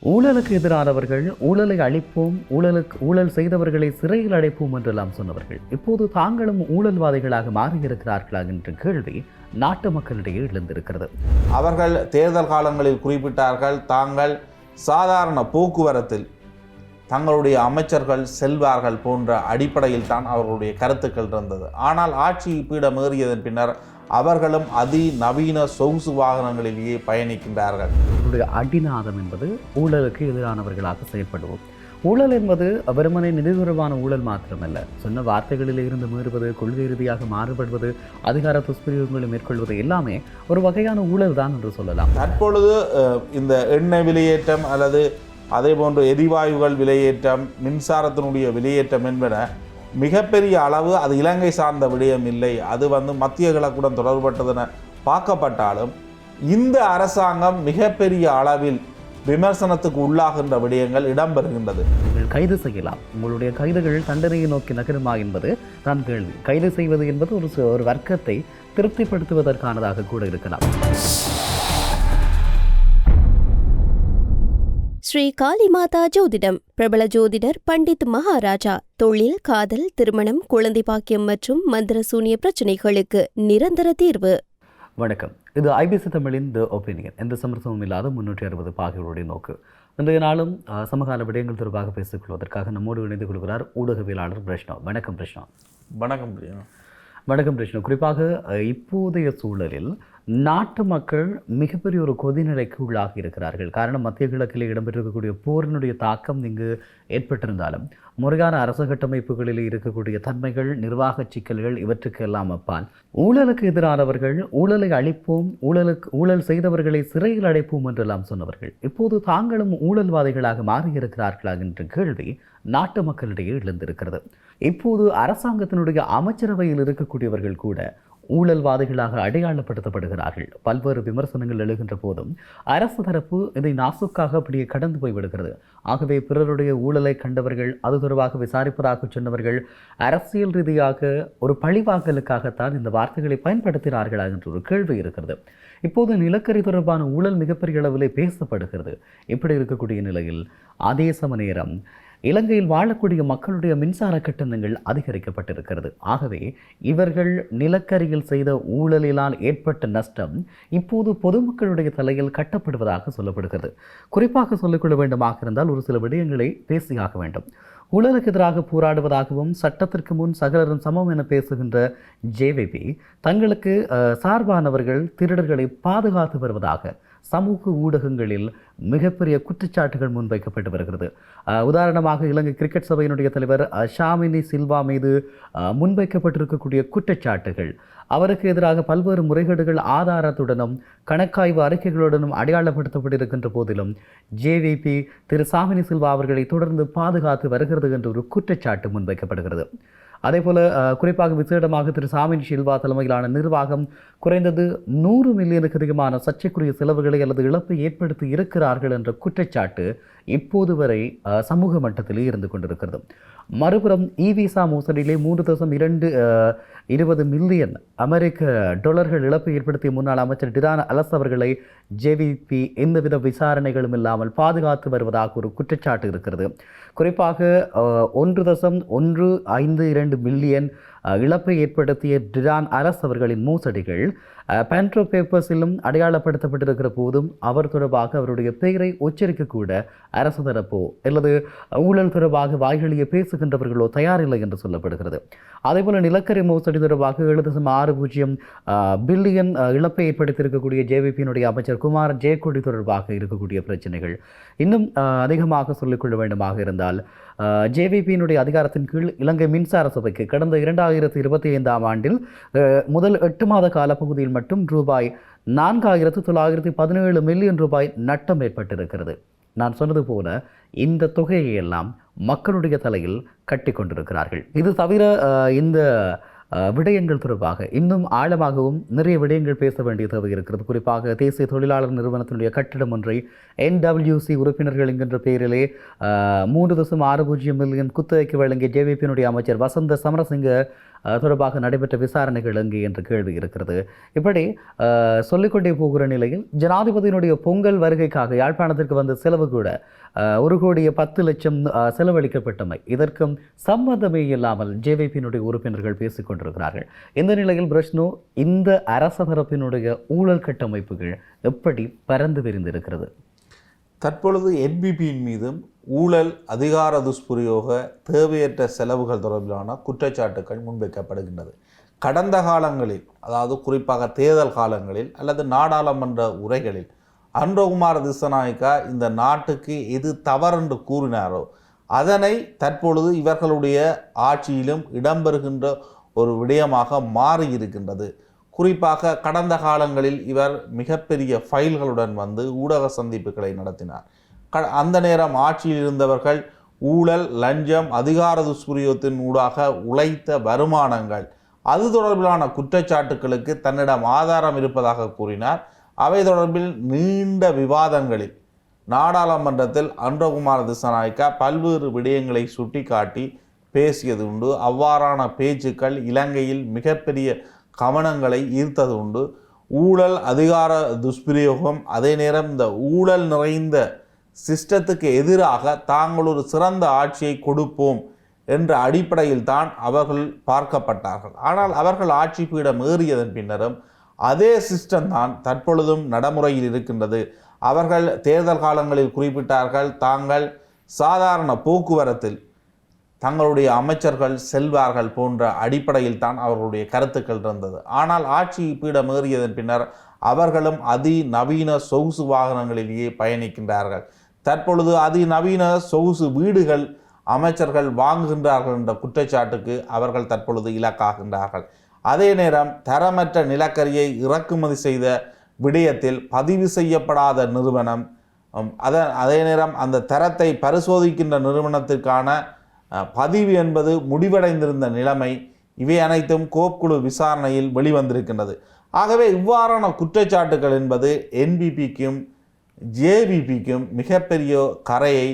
ஊழலுக்கு எதிரானவர்கள் ஊழலை அழிப்போம், ஊழல் செய்தவர்களை சிறையில் அடைப்போம் என்றெல்லாம் சொன்னவர்கள் இப்போது தாங்களும் ஊழல்வாதிகளாக மாறியிருக்கிறார்களா என்ற கேள்வி நாட்டு மக்களிடையே எழுந்திருக்கிறது. அவர்கள் தேர்தல் காலங்களில் குறிப்பிட்டார்கள், தாங்கள் சாதாரண போக்குவரத்தில் தங்களுடைய அமைச்சர்கள் செல்வார்கள் போன்ற அடிப்படையில் தான் அவர்களுடைய கருத்துக்கள் இருந்தது. ஆனால் ஆட்சி பீடம் ஏறியதன் பின்னர் அவர்களும் அதிநவீன சொகுசு வாகனங்களிலேயே பயணிக்கின்றார்கள். அடிநாதம் என்பது ஊழலுக்கு எதிரானவர்களாக செயல்படுவோம். ஊழல் என்பது வெறுமனை நிதிபூர்வமான ஊழல் மாத்திரமல்ல, சொன்ன வார்த்தைகளில் இருந்து மீறுவது, கொள்கை ரீதியாக மாறுபடுவது, அதிகார துஷ்பிரயோகங்களை மேற்கொள்வது எல்லாமே ஒரு வகையான ஊழல் தான் என்று சொல்லலாம். தற்பொழுது இந்த எண்ணெய் விலையேற்றம் அல்லது அதே போன்று எரிவாயுகள் விலையேற்றம், மின்சாரத்தினுடைய விலையேற்றம் என்பன மிகப்பெரிய அளவு அது இலங்கை சார்ந்த விடயம் இல்லை. அது மத்திய கிழக்குடன் தொடர்பட்டதென பார்க்கப்பட்டாலும் இந்த அரசாங்கம் மிகப்பெரிய அளவில் விமர்சனத்துக்கு உள்ளாகின்ற விடயங்கள் இடம்பெறுகின்றது. நீங்கள் கைது செய்யலாம், உங்களுடைய கைதுகள் தண்டனையை நோக்கி நகருமா என்பது தான் கேள்வி. கைது செய்வது என்பது ஒரு வர்க்கத்தை திருப்திப்படுத்துவதற்கானதாக கூட இருக்கலாம். ஸ்ரீ காளிமாதா ஜோதிடம். பிரபல ஜோதிடர் பண்டித் மகாராஜா. தொழில், காதல், திருமணம், குழந்தை பாக்கியம் மற்றும் மந்திர சூனிய பிரச்சனைகளுக்கு நிரந்தர தீர்வு. வணக்கம். இது ஐபிசி தமிழின் தி ஒப்பீனியன். எந்த சமரசமும் இல்லாத 360 பாகைகளுடைய நோக்கு. இன்றைய நாளும் சமகால விடயங்கள் தொடர்பாக பேசிக் கொள்வதற்காக நம்மோடு இணைந்து கொள்கிறார் ஊடகவியலாளர் பிரஷ்னா. வணக்கம் பிரஷ்னா. வணக்கம் பிரியா. வணக்கம் பிரஷ்னா. குறிப்பாக இப்போதைய சூழலில் நாட்டு மக்கள் மிகப்பெரிய ஒரு கொதிநிலைக்கு உள்ளாகி இருக்கிறார்கள். காரணம், மத்திய கிழக்கில் இடம்பெற்றிருக்கக்கூடிய போரினுடைய தாக்கம் இங்கு ஏற்பட்டிருந்தாலும் முறையான அரசு கட்டமைப்புகளில் இருக்கக்கூடிய தன்மைகள், நிர்வாக சிக்கல்கள் இவற்றுக்கு எல்லாம் அப்பால் ஊழலுக்கு எதிரானவர்கள் ஊழலை அழிப்போம், ஊழல் செய்தவர்களை சிறையில் அடைப்போம் என்றெல்லாம் சொன்னவர்கள் இப்போது தாங்களும் ஊழல்வாதிகளாக மாறியிருக்கிறார்களா என்ற கேள்வி நாட்டு மக்களிடையே எழுந்திருக்கிறது. இப்போது அரசாங்கத்தினுடைய அமைச்சரவையில் இருக்கக்கூடியவர்கள் கூட ஊழல்வாதிகளாக அடையாளப்படுத்தப்படுகிறார்கள். பல்வேறு விமர்சனங்கள் எழுகின்ற போதும் அரசு தரப்பு இதை நாசுக்காக அப்படியே கடந்து போய்விடுகிறது. ஆகவே பிறருடைய ஊழலை கண்டவர்கள், அது தொடர்பாக விசாரிப்பதாக சொன்னவர்கள் அரசியல் ரீதியாக ஒரு பழிவாங்கலுக்காகத்தான் இந்த வார்த்தைகளை பயன்படுத்தினார்களா என்ற ஒரு கேள்வி இருக்கிறது. இப்போது நிலக்கரி தொடர்பான ஊழல் மிகப்பெரிய அளவில் பேசப்படுகிறது. இப்படி இருக்கக்கூடிய நிலையில் அதே சம நேரம் இலங்கையில் வாழக்கூடிய மக்களுடைய மின்சார கட்டணங்கள் அதிகரிக்கப்பட்டிருக்கிறது. ஆகவே இவர்கள் நிலக்கரியில் செய்த ஊழலினால் ஏற்பட்ட நஷ்டம் இப்போது பொதுமக்களுடைய தலையில் கட்டப்படுவதாக சொல்லப்படுகிறது. குறிப்பாக சொல்லிக்கொள்ள வேண்டுமாக இருந்தால் ஒரு சில விடயங்களை பேசியாக வேண்டும். ஊழலுக்கு எதிராக போராடுவதாகவும் சட்டத்திற்கு முன் சகலரும் சமம் என பேசுகின்ற ஜேவிபி தங்களுக்கு சார்பானவர்கள் திருடர்களை பாதுகாத்து வருவதாக சமூக ஊடகங்களில் மிகப்பெரிய குற்றச்சாட்டுகள் முன்வைக்கப்பட்டு வருகிறது. உதாரணமாக இலங்கை கிரிக்கெட் சபையினுடைய தலைவர் ஷாமினி சில்வா மீது முன்வைக்கப்பட்டிருக்கக்கூடிய குற்றச்சாட்டுகள், அவருக்கு எதிராக பல்வேறு முறைகேடுகள் ஆதாரத்துடனும் கணக்காய்வு அறிக்கைகளுடனும் அடையாளப்படுத்தப்பட்டிருக்கின்ற போதிலும் ஜேவிபி திரு ஷாமினி சில்வா அவர்களை தொடர்ந்து பாதுகாத்து வருகிறது என்ற ஒரு குற்றச்சாட்டு முன்வைக்கப்படுகிறது. அதேபோல குறிப்பாக விசேடமாக திரு ஷாமினி சில்வா தலைமையிலான நிர்வாகம் குறைந்தது 100 மில்லியனுக்கு அதிகமான சர்ச்சைக்குரிய செலவுகளை அல்லது இழப்பை ஏற்படுத்தி இருக்கிறார்கள் என்ற குற்றச்சாட்டு இப்போது வரை சமூக மட்டத்திலே இருந்து கொண்டிருக்கிறது. மறுபுறம் விசா மோசடியிலே 3.20 மில்லியன் அமெரிக்க டாலர்கள் இழப்பை ஏற்படுத்திய முன்னாள் அமைச்சர் டிரான் அலஸ் அவர்களை ஜேவிபி எந்தவித விசாரணைகளும் இல்லாமல் பாதுகாத்து வருவதாக ஒரு குற்றச்சாட்டு இருக்கிறது. குறிப்பாக 1.152 மில்லியன் இழப்பை ஏற்படுத்திய டிரான் அலஸ் அவர்களின் மோசடிகள் பேண்ட்ரோ பேப்பர்ஸிலும் அடையாளப்படுத்தப்பட்டிருக்கிற போதும் அவர் தொடர்பாக அவருடைய பெயரை உச்சரிக்கக்கூட அரசு தரப்போ அல்லது ஊழல் தொடர்பாக வாய்களியே பேசுகின்றவர்களோ தயாரில்லை என்று சொல்லப்படுகிறது. அதேபோல நிலக்கரி மோசடி தொடர்பாக 7.60 பில்லியன் இழப்பை ஏற்படுத்தியிருக்கக்கூடிய ஜேவிபியினுடைய அமைச்சர் குமார் ஜெயக்கொடி தொடர்பாக இருக்கக்கூடிய பிரச்சனைகள் இன்னும் அதிகமாக சொல்லிக்கொள்ள வேண்டுமாக இருந்தால் ஜேவிபியினுடைய அதிகாரத்தின் கீழ் இலங்கை மின்சார சபைக்கு கடந்த 2025ஆம் ஆண்டில் முதல் 8 மாத காலப்பகுதியில் மட்டும் ரூபாய் 4,917 மில்லியன் ரூபாய் நட்டம் ஏற்பட்டிருக்கிறது. நான் சொன்னது போல இந்த தொகையை எல்லாம் மக்களுடைய தலையில் கட்டி கொண்டிருக்கிறார்கள். இது தவிர இந்த விடயங்கள் தொடர்பாக இன்னும் ஆழமாகவும் நிறைய விடயங்கள் பேச வேண்டிய தேவை இருக்கிறது. குறிப்பாக தேசிய தொழிலாளர் நிறுவனத்தினுடைய கட்டிடம் ஒன்றை NWC உறுப்பினர்கள் என்கின்ற பெயரிலே 3.60 மில்லியன் குத்தகைக்கு வழங்கிய ஜேவிபியினுடைய அமைச்சர் வசந்த சமரசிங்க தொடர்பாக நடைபெற்ற விசாரணைகள் எங்கே என்ற கேள்வி இருக்கிறது. இப்படி சொல்லிக்கொண்டே போகிற நிலையில் ஜனாதிபதியினுடைய பொங்கல் வருகைக்காக யாழ்ப்பாணத்திற்கு வந்த செலவு கூட 1,10,00,000 செலவழிக்கப்பட்டமை, இதற்கும் சம்பந்தமே இல்லாமல் ஜேவிபியினுடைய உறுப்பினர்கள் பேசிக் கொண்டிருக்கிறார்கள். இந்த நிலையில் பிரஷ்னு, இந்த அரச தரப்பினுடைய ஊழல் கட்டமைப்புகள் எப்படி பரந்து விரிந்திருக்கிறது? தற்பொழுது என்பிபியின் மீதும் ஊழல், அதிகார துஷ்பிரயோக, தேவையற்ற செலவுகள் தொடர்பிலான குற்றச்சாட்டுகள் முன்வைக்கப்படுகின்றது. கடந்த காலங்களில், அதாவது குறிப்பாக தேர்தல் காலங்களில் அல்லது நாடாளுமன்ற உரைகளில் அன்றகுமார் திஸ்ஸநாயக்கா இந்த நாட்டுக்கு எது தவறென்று கூறினாரோ அதனை தற்பொழுது இவர்களுடைய ஆட்சியிலும் இடம்பெறுகின்ற ஒரு விடயமாக மாறியிருக்கின்றது. குறிப்பாக கடந்த காலங்களில் இவர் மிகப்பெரிய ஃபைல்களுடன் வந்து ஊடக சந்திப்புகளை நடத்தினார். அந்த நேரம் ஆட்சியில் இருந்தவர்கள் ஊழல், லஞ்சம், அதிகார துஷ்பிரயோகத்தின் ஊடாக உழைத்த வருமானங்கள், அது தொடர்பிலான குற்றச்சாட்டுகளுக்கு தன்னிடம் ஆதாரம் இருப்பதாக கூறினார். அவை தொடர்பில் நீண்ட விவாதங்களில் நாடாளுமன்றத்தில் அன்றகுமார் திஸ்ஸநாயக்கா பல்வேறு விடயங்களை சுட்டிக்காட்டி பேசியது உண்டு. அவ்வாறான பேச்சுக்கள் இலங்கையில் மிகப்பெரிய கவனங்களை ஈர்த்தது உண்டு. ஊழல், அதிகார துஷ்பிரயோகம், அதே நேரம் இந்த ஊழல் நிறைந்த சிஸ்டத்துக்கு எதிராக தாங்கள் ஒரு சிறந்த ஆட்சியை கொடுப்போம் என்ற அடிப்படையில் தான் அவர்கள் பார்க்கப்பட்டார்கள். ஆனால் அவர்கள் ஆட்சி பீடம் ஏறியதன் பின்னரும் அதே சிஸ்டம் தான் தற்பொழுதும் நடைமுறையில் இருக்கின்றது. அவர்கள் தேர்தல் காலங்களில் குறிப்பிட்டார்கள், தாங்கள் சாதாரண போக்குவரத்தில் தங்களுடைய அமைச்சர்கள் செல்வார்கள் போன்ற அடிப்படையில் தான் அவர்களுடைய கருத்துக்கள் இருந்தது. ஆனால் ஆட்சி பீடம் ஏறியதன் பின்னர் அவர்களும் அதிநவீன சொகுசு வாகனங்களிலேயே பயணிக்கின்றார்கள். தற்பொழுது அதிநவீன சொகுசு வீடுகள் அமைச்சர்கள் வாங்குகின்றார்கள் என்ற குற்றச்சாட்டுக்கு அவர்கள் தற்பொழுது இலக்காகின்றார்கள். அதே நேரம் தரமற்ற நிலக்கரியை இறக்குமதி செய்த விடயத்தில் பதிவு செய்யப்படாத நிறுவனம், அதே நேரம் அந்த தரத்தை பரிசோதிக்கின்ற நிறுவனத்திற்கான பதிவு என்பது முடிவடைந்திருந்த நிலைமை, இவை அனைத்தும் கோப்புக்குழு விசாரணையில் வெளிவந்திருக்கின்றது. ஆகவே இவ்வாறான குற்றச்சாட்டுகள் என்பது என்பிபிக்கும் ஜேவிபிக்கும் மிகப்பெரிய கரையை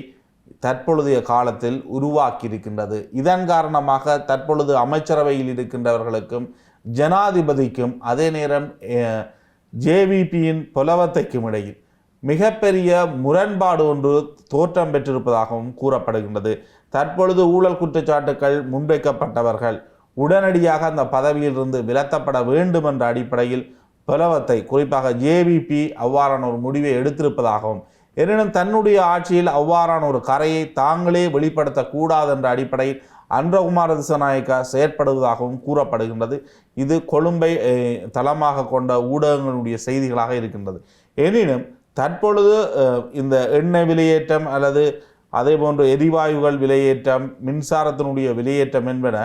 தற்பொழுதைய காலத்தில் உருவாக்கியிருக்கின்றது. இதன் காரணமாக தற்பொழுது அமைச்சரவையில் இருக்கின்றவர்களுக்கும் ஜனாதிபதிக்கும் அதே நேரம் ஜேவிபியின் புலவத்தைக்கும் இடையில் மிகப்பெரிய முரண்பாடு ஒன்று தோற்றம் பெற்றிருப்பதாகவும் கூறப்படுகின்றது. தற்பொழுது ஊழல் குற்றச்சாட்டுகள் முன்வைக்கப்பட்டவர்கள் உடனடியாக அந்த பதவியிலிருந்து விலத்தப்பட வேண்டும் என்ற அடிப்படையில் புலவத்தை, குறிப்பாக ஜேவிபி அவ்வாறான ஒரு முடிவை எடுத்திருப்பதாகவும், எனினும் தன்னுடைய ஆட்சியில் அவ்வாறான ஒரு கரையை தாங்களே வெளிப்படுத்தக்கூடாது என்ற அடிப்படையில் அன்றகுமார் திஸ்ஸநாயக்கா செயற்படுவதாகவும் கூறப்படுகின்றது. இது கொழும்பை தளமாக கொண்ட ஊடகங்களுடைய செய்திகளாக இருக்கின்றது. எனினும் தற்பொழுது இந்த எண்ணெய் விலையேற்றம் அல்லது அதே போன்று எரிவாயுகள் விலையேற்றம், மின்சாரத்தினுடைய விலையேற்றம் என்பன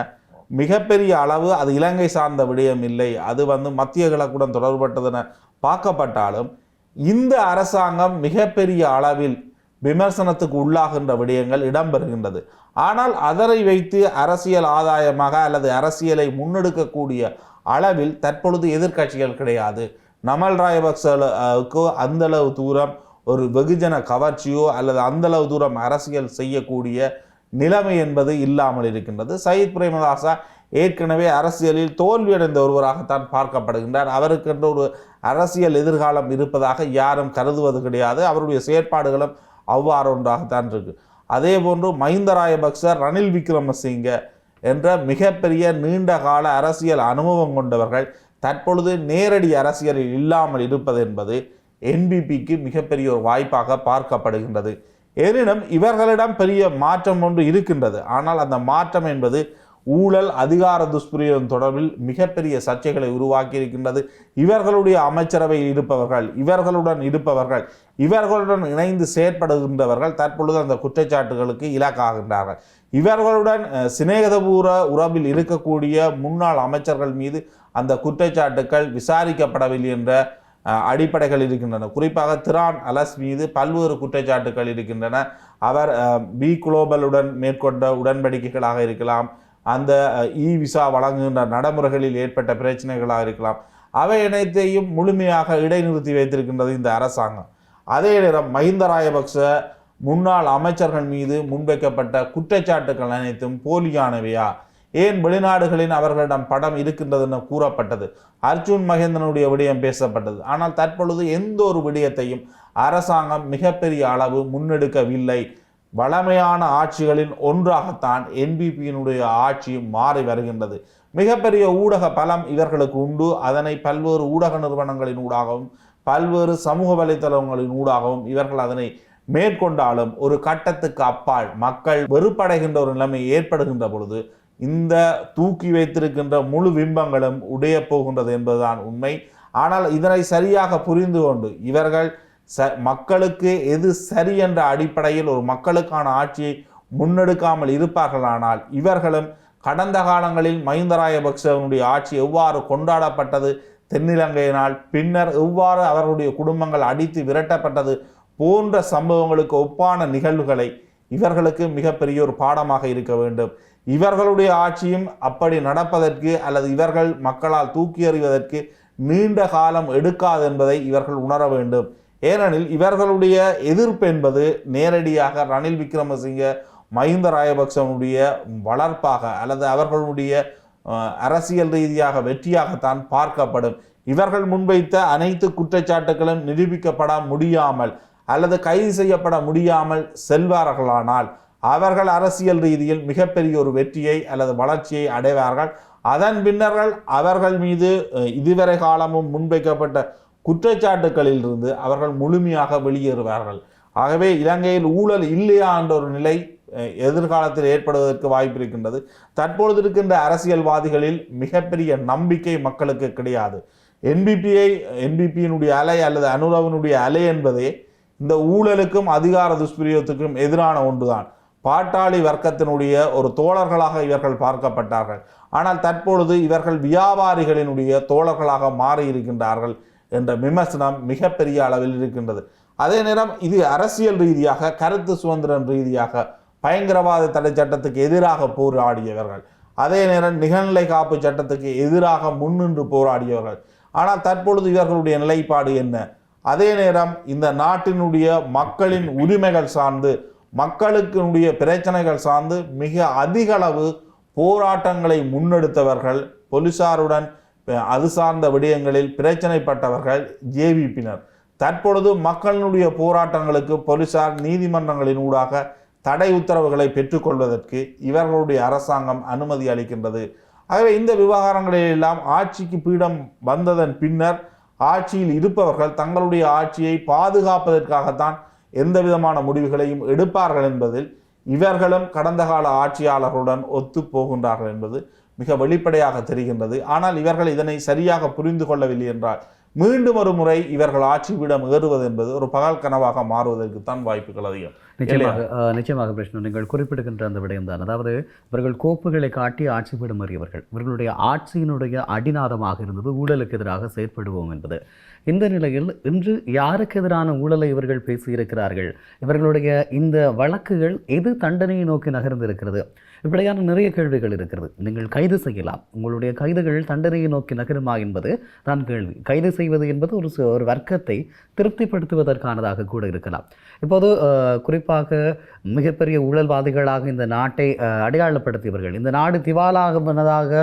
மிகப்பெரிய அளவு அது இலங்கை சார்ந்த விடயம் இல்லை. அது மத்திய கிழக்குடன் தொடர்பட்டதென பார்க்கப்பட்டாலும் இந்த அரசாங்கம் மிகப்பெரிய அளவில் விமர்சனத்துக்கு உள்ளாகின்ற விடயங்கள் இடம்பெறுகின்றது. ஆனால் அதனை வைத்து அரசியல் ஆதாயமாக அல்லது அரசியலை முன்னெடுக்கக்கூடிய அளவில் தற்பொழுது எதிர்க்கட்சிகள் கிடையாது. நமல் ராயபக்சவுக்கு அந்தளவு தூரம் ஒரு வெகுஜன கவர்ச்சியோ அல்லது அந்தளவு தூரம் அரசியல் செய்யக்கூடிய நிலைமை என்பது இல்லாமல் இருக்கின்றது. சயித் பிரேமதாசா ஏற்கனவே அரசியலில் தோல்வியடைந்த ஒருவராகத்தான் பார்க்கப்படுகின்றார். அவருக்கென்ற ஒரு அரசியல் எதிர்காலம் இருப்பதாக யாரும் கருதுவது கிடையாது. அவருடைய செயற்பாடுகளும் அவ்வாறு ஒன்றாகத்தான் இருக்கு. அதே போன்று மஹிந்த ராயபக்ச, ரணில் விக்ரமசிங்க என்ற மிகப்பெரிய நீண்ட கால அரசியல் அனுபவம் கொண்டவர்கள் தற்பொழுது நேரடி அரசியலில் இல்லாமல் இருப்பது என்பது என்பிபிக்கு மிகப்பெரிய ஒரு வாய்ப்பாக பார்க்கப்படுகின்றது. எனினும் இவர்களிடம் பெரிய மாற்றம் ஒன்று இருக்கின்றது. ஆனால் அந்த மாற்றம் என்பது ஊழல், அதிகார துஷ்பிரயோகம் தொடர்பில் மிகப்பெரிய சர்ச்சைகளை உருவாக்கி இருக்கின்றது. இவர்களுடைய அமைச்சரவையில் இருப்பவர்கள், இவர்களுடன் இணைந்து செயற்படுகின்றவர்கள் தற்பொழுது அந்த குற்றச்சாட்டுகளுக்கு இலக்காகின்றார்கள். இவர்களுடன் சிநேகதபூர உறவில் இருக்கக்கூடிய முன்னாள் அமைச்சர்கள் மீது அந்த குற்றச்சாட்டுகள் விசாரிக்கப்படவில்லை என்ற அடிப்படைகள் இருக்கின்றன. குறிப்பாக திரான் அலஸ் மீது பல்வேறு குற்றச்சாட்டுகள் இருக்கின்றன. அவர் பி குளோபலுடன் மேற்கொண்ட உடன்படிக்கைகளாக இருக்கலாம், அந்த இ விசா வழங்குகின்ற நடைமுறைகளில் ஏற்பட்ட பிரச்சனைகளாக இருக்கலாம், அவை அனைத்தையும் முழுமையாக இடைநிறுத்தி வைத்திருக்கின்றது இந்த அரசாங்கம். அதே நேரம் மஹிந்த ராயபக்ச முன்னாள் அமைச்சர்கள் மீது முன்வைக்கப்பட்ட குற்றச்சாட்டுகள் அனைத்தும் போலியானவையா, ஏன் வெளிநாடுகளின் அவர்களிடம் படம் இருக்கின்றது என கூறப்பட்டது. அர்ஜுன் மகேந்திரனுடைய விடயம் பேசப்பட்டது. ஆனால் தற்பொழுது எந்த ஒரு விடயத்தையும் அரசாங்கம் மிகப்பெரிய அளவு முன்னெடுக்கவில்லை. வளமையான ஆட்சிகளின் ஒன்றாகத்தான் என்பிபியினுடைய ஆட்சி மாறி வருகின்றது. மிகப்பெரிய ஊடக பலம் இவர்களுக்கு உண்டு. அதனை பல்வேறு ஊடக நிறுவனங்களின் ஊடாகவும் பல்வேறு சமூக வலைத்தளங்களின் ஊடாகவும் இவர்கள் அதனை மேற்கொண்டாலும் ஒரு கட்டத்துக்கு அப்பால் மக்கள் வெறுப்படைகின்ற ஒரு நிலைமை ஏற்படுகின்ற பொழுது இந்த தூக்கி வைத்திருக்கின்ற முழு பிம்பங்களும் உடைய போகின்றது என்பதுதான் உண்மை. ஆனால் இதனை சரியாக புரிந்து கொண்டு இவர்கள் மக்களுக்கு எது சரி என்ற அடிப்படையில் ஒரு மக்களுக்கான ஆட்சியை முன்னெடுக்காமல் இருப்பார்களானால் இவர்களும் கடந்த காலங்களில் மஹிந்த ராஜபக்சவனுடைய ஆட்சி எவ்வாறு கொண்டாடப்பட்டது, தென்னிலங்கையினால் பின்னர் எவ்வாறு அவர்களுடைய குடும்பங்கள் அடித்து விரட்டப்பட்டது போன்ற சம்பவங்களுக்கு ஒப்பான நிகழ்வுகளை இவர்களுக்கு மிகப்பெரிய ஒரு பாடமாக இருக்க வேண்டும். இவர்களுடைய ஆட்சியும் அப்படி நடப்பதற்கு அல்லது இவர்கள் மக்களால் தூக்கி எறிவதற்கு நீண்ட காலம் எடுக்காது என்பதை இவர்கள் உணர வேண்டும். ஏனெனில் இவர்களுடைய எதிர்ப்பு என்பது நேரடியாக ரணில் விக்ரமசிங்க மஹிந்த ராஜபக்சவனுடைய வளர்ப்பாக அல்லது அவர்களுடைய அரசியல் ரீதியாக வெற்றியாகத்தான் பார்க்கப்படும். இவர்கள் முன்வைத்த அனைத்து குற்றச்சாட்டுகளும் நிரூபிக்கப்பட முடியாமல் அல்லது கைது செய்யப்பட முடியாமல் செல்வார்களானால் அவர்கள் அரசியல் ரீதியில் மிகப்பெரிய ஒரு வெற்றியை அல்லது வளர்ச்சியை அடைவார்கள். அதன் பின்னர்கள் அவர்கள் மீது இதுவரை காலமும் முன்வைக்கப்பட்ட குற்றச்சாட்டுகளில் இருந்து அவர்கள் முழுமையாக வெளியேறுவார்கள். ஆகவே இலங்கையில் ஊழல் இல்லையா என்ற ஒரு நிலை எதிர்காலத்தில் ஏற்படுவதற்கு வாய்ப்பு இருக்கின்றது. தற்பொழுது இருக்கின்ற அரசியல்வாதிகளில் மிகப்பெரிய நம்பிக்கை மக்களுக்கு கிடையாது. என்பிபியினுடைய அலை அல்லது அனுரவினுடைய அலை என்பதே இந்த ஊழலுக்கும் அதிகார துஷ்பிரயோகத்துக்கும் எதிரான ஒன்றுதான். பாட்டாளி வர்க்கத்தினுடைய ஒரு தோழர்களாக இவர்கள் பார்க்கப்பட்டார்கள். ஆனால் தற்பொழுது இவர்கள் வியாபாரிகளினுடைய தோழர்களாக மாறி இருக்கின்றார்கள் என்ற விமர்சனம் மிகப்பெரிய அளவில் இருக்கின்றது. அதே நேரம் இது அரசியல் ரீதியாக கருத்து சுதந்திரம் ரீதியாக பயங்கரவாத தடை சட்டத்துக்கு எதிராக போராடியவர்கள், அதே நேரம் நிகழ்நிலை காப்பு சட்டத்துக்கு எதிராக முன்னின்று போராடியவர்கள். ஆனால் தற்பொழுது இவர்களுடைய நிலைப்பாடு என்ன? அதே நேரம் இந்த நாட்டினுடைய மக்களின் உரிமைகள் சார்ந்து மக்களுக்குடைய பிரச்சனைகள் சார்ந்து மிக அதிக அளவு போராட்டங்களை முன்னெடுத்தவர்கள், போலீசாருடன் அது சார்ந்த விடயங்களில் பிரச்சனைப்பட்டவர்கள் ஜேவிபியினர். தற்பொழுது மக்களினுடைய போராட்டங்களுக்கு போலீசார் நீதிமன்றங்களின் ஊடாக தடை உத்தரவுகளை பெற்றுக்கொள்வதற்கு இவர்களுடைய அரசாங்கம் அனுமதி அளிக்கின்றது. ஆகவே இந்த விவகாரங்களில் எல்லாம் ஆட்சிக்கு பீடம் வந்ததன் பின்னர் ஆட்சியில் இருப்பவர்கள் தங்களுடைய ஆட்சியை பாதுகாப்பதற்காகத்தான் எந்த விதமான முடிவுகளையும் எடுப்பார்கள் என்பதில் இவர்களும் கடந்த கால ஆட்சியாளர்களுடன் ஒத்து போகின்றார்கள் என்பது மிக வெளிப்படையாக தெரிகின்றது. ஆனால் இவர்கள் இதனை சரியாக புரிந்து கொள்ளவில்லை என்றால் மீண்டும் ஒரு முறை இவர்கள் ஆட்சியிடம் ஏறுவது என்பது ஒரு பகல் கனவாக மாறுவதற்கு தான் வாய்ப்புகள் அதிகம். நிச்சயமாக பிரச்சனை நீங்கள் குறிப்பிடுகின்ற அந்த விடயம்தான். அதாவது இவர்கள் கோப்புகளை காட்டி ஆட்சிப்படம் அறியவர்கள். இவர்களுடைய ஆட்சியினுடைய அடிநாதமாக இருந்தது ஊழலுக்கு எதிராக செயற்படுவோம் என்பது. இந்த நிலையில் இன்று யாருக்கு எதிரான ஊழலை இவர்கள் பேசியிருக்கிறார்கள்? இவர்களுடைய இந்த வழக்குகள் எது தண்டனையை நோக்கி நகர்ந்திருக்கிறது? இப்படியான நிறைய கேள்விகள் இருக்கிறது. நீங்கள் கைது செய்யலாம், உங்களுடைய கைதுகள் தண்டனையை நோக்கி நகருமா என்பது தான் கேள்வி. கைது செய்வது என்பது ஒரு வர்க்கத்தை திருப்திப்படுத்துவதற்கானதாக கூட இருக்கலாம். இப்போது குறிப்பாக மிகப்பெரிய ஊழல்வாதிகளாக இந்த நாட்டை அடையாளப்படுத்தியவர்கள், இந்த நாடு திவாலாக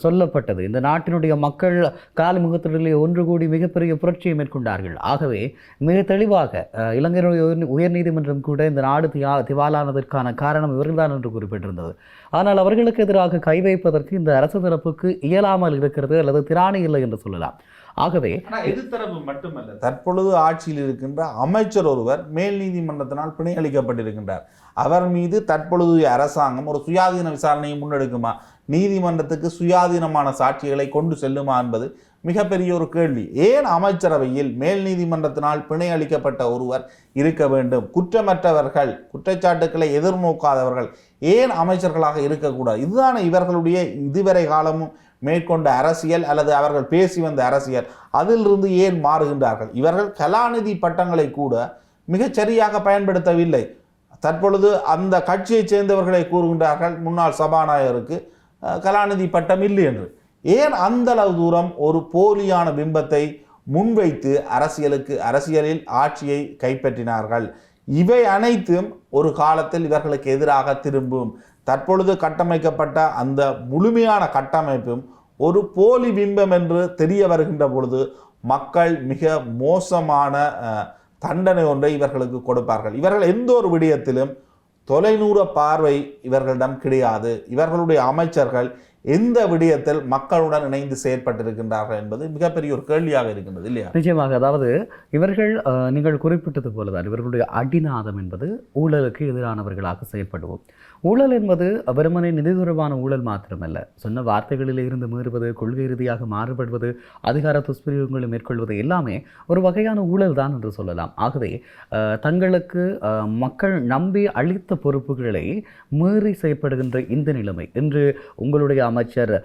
சொல்லப்பட்டது, இந்த நாட்டினுடைய மக்கள் காலிமுகத்திலே ஒன்று கூடி மிகப்பெரிய புரட்சியை மேற்கொண்டார்கள். ஆகவே மிக தெளிவாக இலங்கையினுடைய உயர்நீதிமன்றம் கூட இந்த நாடு திவாலானதற்கான காரணம் இவர்கள்தான் என்று குறிப்பிட்டிருந்தது. ஆனால் அவர்களுக்கு எதிராக கை வைப்பதற்கு இந்த அரசு தரப்புக்கு இயலாமல் இருக்கிறது அல்லது திராணி இல்லை என்று சொல்லலாம். ஆகவே எதிர்த்தரப்பு மட்டுமல்ல, தற்பொழுது ஆட்சியில் இருக்கின்ற அமைச்சர் ஒருவர் மேல் நீதிமன்றத்தினால் பிணை அளிக்கப்பட்டிருக்கின்றார். அவர் மீது தற்பொழுது அரசாங்கம் ஒரு சுயாதீன விசாரணையை முன்னெடுக்குமா, நீதிமன்றத்துக்கு சுயாதீனமான சாட்சிகளை கொண்டு செல்லுமா என்பது மிகப்பெரிய ஒரு கேள்வி. ஏன் அமைச்சரவையில் மேல் நீதிமன்றத்தினால் பிணை அளிக்கப்பட்ட ஒருவர் இருக்க வேண்டும்? குற்றமற்றவர்கள், குற்றச்சாட்டுக்களை எதிர்நோக்காதவர்கள் ஏன் அமைச்சர்களாக இருக்கக்கூடாது? இதுதானே இவர்களுடைய இதுவரை காலமும் மேற்கொண்ட அரசியல் அல்லது அவர்கள் பேசி வந்த அரசியல். அதிலிருந்து ஏன் மாறுகின்றார்கள்? இவர்கள் கலாநிதி பட்டங்களை கூட மிகச்சரியாக பயன்படுத்தவில்லை. தற்பொழுது அந்த கட்சியைச் சேர்ந்தவர்களை கூறுகின்றார்கள் முன்னாள் சபாநாயகருக்கு கலாநிதி பட்டம் இல்லை என்று. ஏன் அந்த அளவு தூரம் ஒரு போலியான பிம்பத்தை முன்வைத்து அரசியலில் ஆட்சியை கைப்பற்றினார்கள்? இவை அனைத்தும் ஒரு காலத்தில் இவர்களுக்கு எதிராக திரும்பும். தற்பொழுது கட்டமைக்கப்பட்ட அந்த முழுமையான கட்டமைப்பும் ஒரு போலி பிம்பம் என்று தெரிய வருகின்ற பொழுது மக்கள் மிக மோசமான தண்டனை ஒன்றை இவர்களுக்கு கொடுப்பார்கள். இவர்கள் எந்த ஒரு விடயத்திலும் தொலைநூறு பார்வை இவர்களிடம் கிடையாது. இவர்களுடைய அமைச்சர்கள் எந்த விடயத்தில் மக்களுடன் இணைந்து செயற்பட்டிருக்கின்றார்கள் என்பது மிகப்பெரிய ஒரு கேள்வியாக இருக்கின்றது இல்லையா? நிச்சயமாக. அதாவது இவர்கள் நீங்கள் குறிப்பிட்டது போலதான் இவர்களுடைய அடிநாதம் என்பது ஊழலுக்கு எதிரானவர்களாக செயற்படுவோம். ஊழல் என்பது வெறுமனே நிதி தொடர்பான ஊழல் மாத்திரமல்ல, சொன்ன வார்த்தைகளில் இருந்து மீறுவது, கொள்கை ரீதியாக மாறுபடுவது, அதிகார துஷ்பிரயோகங்களை மேற்கொள்வது எல்லாமே ஒரு வகையான ஊழல் தான் என்று சொல்லலாம். ஆகவே தங்களுக்கு மக்கள் நம்பி அளித்த பொறுப்புகளை மீறி செயற்படுகின்ற இந்த நிலைமை இன்று உங்களுடைய அமைச்சர்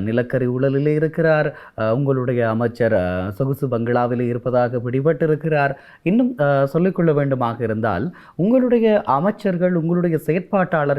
நிலக்கரி ஊழலிலே இருக்கிறார், உங்களுடைய அமைச்சர் சொகுசு பங்களாவிலே இருப்பதாக பிடிபட்டிருக்கிறார். இன்னும் சொல்லிக்கொள்ள வேண்டுமாக இருந்தால் உங்களுடைய அமைச்சர்கள், உங்களுடைய செயற்பாட்டாளர்கள்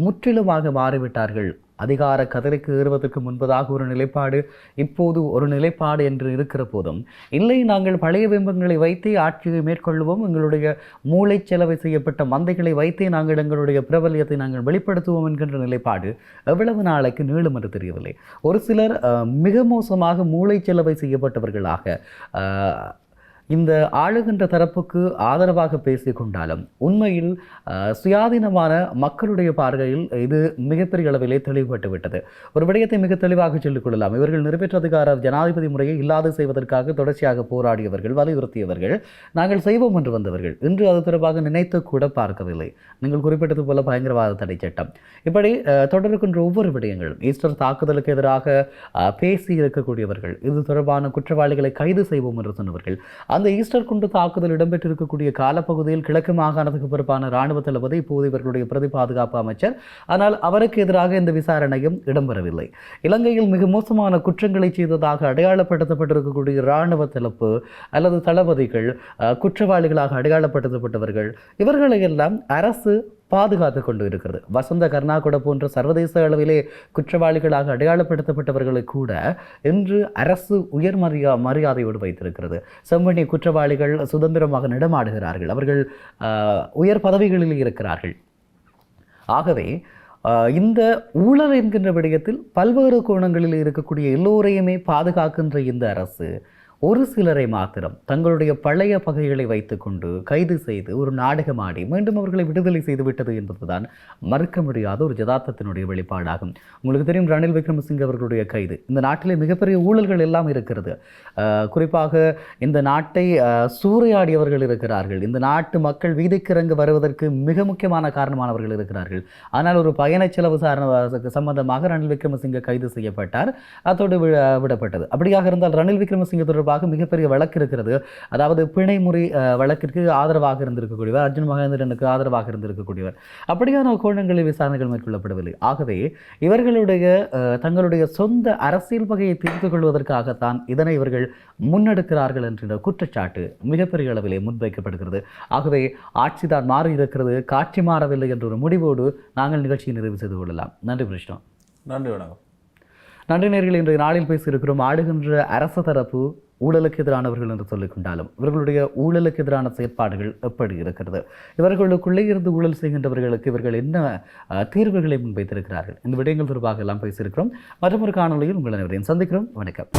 முற்றிலுமாக மாறிவிட்டார்கள். அதிகார கதிரைக்கு ஏறுவதற்கு முன்பதாக ஒரு நிலைப்பாடு, இப்போது ஒரு நிலைப்பாடு என்று இருக்கிற போதும் இல்லை, நாங்கள் பழைய பிம்பங்களை வைத்தே ஆட்சியை மேற்கொள்வோம், எங்களுடைய மூளை செலவை செய்யப்பட்ட மந்தைகளை வைத்தே நாங்கள் எங்களுடைய பிரபல்யத்தை நாங்கள் வெளிப்படுத்துவோம் என்கின்ற நிலைப்பாடு எவ்வளவு நாளைக்கு நீளும் என்று தெரியவில்லை. ஒரு சிலர் மிக மோசமாக மூளை செலவை செய்யப்பட்டவர்களாக இந்த ஆளுகின்ற தரப்புக்கு ஆதரவாக பேசிக்கொண்டாலும் உண்மையில் சுயாதீனமான மக்களுடைய பார்வையில் இது மிகப்பெரிய அளவிலே தெளிவுபட்டு விட்டது. ஒரு விடயத்தை மிக தெளிவாக சொல்லிக் கொள்ளலாம். இவர்கள் நிறைவேற்ற அதிகார ஜனாதிபதி முறையை இல்லாது செய்வதற்காக தொடர்ச்சியாக போராடியவர்கள், வலியுறுத்தியவர்கள், நாங்கள் செய்வோம் என்று வந்தவர்கள் இன்று அது தொடர்பாக நினைத்து கூட பார்க்கவில்லை. நீங்கள் குறிப்பிட்டது போல பயங்கரவாத தடை சட்டம், இப்படி தொடர்கின்ற ஒவ்வொரு விடயங்களும், ஈஸ்டர் தாக்குதலுக்கு எதிராக பேசி இருக்கக்கூடியவர்கள், இது தொடர்பான குற்றவாளிகளை கைது செய்வோம் என்று சொன்னவர்கள், அந்த ஈஸ்டர் குண்டு தாக்குதல் இடம்பெற்றிருக்கக்கூடிய காலப்பகுதியில் கிழக்கு மாகாணத்துக்கு பொறுப்பான இராணுவ தளபதி, இப்போது இவர்களுடைய பிரதி பாதுகாப்பு அமைச்சர், ஆனால் அவருக்கு எதிராக இந்த விசாரணையும் இடம்பெறவில்லை. இலங்கையில் மிக மோசமான குற்றங்களை செய்ததாக அடையாளப்படுத்தப்பட்டிருக்கக்கூடிய இராணுவ தளப்பு அல்லது தளபதிகள், குற்றவாளிகளாக அடையாளப்படுத்தப்பட்டவர்கள், இவர்களையெல்லாம் அரசு பாதுகாத்து கொண்டு இருக்கிறது. வசந்த கர்நாகுட போன்ற சர்வதேச அளவிலே குற்றவாளிகளாக அடையாளப்படுத்தப்பட்டவர்களை கூட இன்று அரசு உயர் மரியாதையோடு வைத்திருக்கிறது. செம்மணி குற்றவாளிகள் சுதந்திரமாக நடமாடுகிறார்கள், அவர்கள் உயர் பதவிகளில் இருக்கிறார்கள். ஆகவே இந்த ஊழல் என்கின்ற விடயத்தில் பல்வேறு கோணங்களில் இருக்கக்கூடிய எல்லோரையுமே பாதுகாக்கின்ற இந்த அரசு ஒரு சிலரை மாத்திரம் தங்களுடைய பழைய பகைகளை வைத்துக்கொண்டு கைது செய்து ஒரு நாடகமாடி மீண்டும் அவர்களை விடுதலை செய்துவிட்டது என்பதுதான் மறுக்க முடியாத ஒரு யதார்த்தத்தினுடைய வெளிப்பாடாகும். உங்களுக்கு தெரியும், ரணில் விக்ரமசிங்கே அவர்களுடைய கைது, இந்த நாட்டிலே மிகப்பெரிய ஊழல்கள் எல்லாம் இருக்கிறது. குறிப்பாக இந்த நாட்டை சூறையாடியவர்கள் இருக்கிறார்கள். இந்த நாட்டு மக்கள் வீதிக்கிறங்க வருவதற்கு மிக முக்கியமான காரணமானவர்கள் இருக்கிறார்கள். ஆனால் ஒரு பயண செலவு சம்பந்தமாக ரணில் விக்ரமசிங்கே கைது செய்யப்பட்டார், அதோடு விடப்பட்டது. அப்படியாக இருந்தால் ரணில் விக்ரமசிங்கே தொடர்பாக மிகப்பெரிய வழக்கு இருக்கிறது. அதாவது பிணைமுறை வழக்கிற்கு ஆதரவாக இருந்திருக்கக்கூடியவர், அர்ஜுன் மகேந்திரனுக்கு ஆதரவாக இருந்திருக்கக்கூடியவர். அப்படியான கோணங்களில் விசாரணைகள் மேற்கொள்ளப்படவில்லை. ஆகவே இவர்களுடைய தங்களுடைய சொந்த அரசியல் பகையை தீர்த்து கொள்வதற்காகத்தான் இதனை இவர்கள் முன்னெடுக்கிறார்கள் என்ற குற்றச்சாட்டு மிகப்பெரிய அளவிலே முன்வைக்கப்படுகிறது. ஆகவே ஆட்சிதான் மாறி இருக்கிறது, காட்சி மாறவில்லை என்ற ஒரு முடிவோடு நாங்கள் நிகழ்ச்சியை நிறைவு செய்து கொள்ளலாம். நன்றி கிருஷ்ணா. நன்றி, வணக்கம். நன்றி நேயர்களே. இன்றைய நாளில் பேசியிருக்கிறோம் ஆளுகின்ற அரச தரப்பு ஊழலுக்கு எதிரானவர்கள் என்று சொல்லிக் கொண்டாலும் இவர்களுடைய ஊழலுக்கு எதிரான செயற்பாடுகள் எப்படி இருக்கிறது, இவர்களுக்குள்ளே இருந்து ஊழல் செய்கின்றவர்களுக்கு இவர்கள் என்ன தீர்வுகளை முன்வைத்திருக்கிறார்கள், இந்த விடயங்கள் தொடர்பாக எல்லாம் பேசியிருக்கிறோம். மற்றொரு காணொலியில் உங்கள் அனைவரையும் சந்திக்கிறோம். வணக்கம்.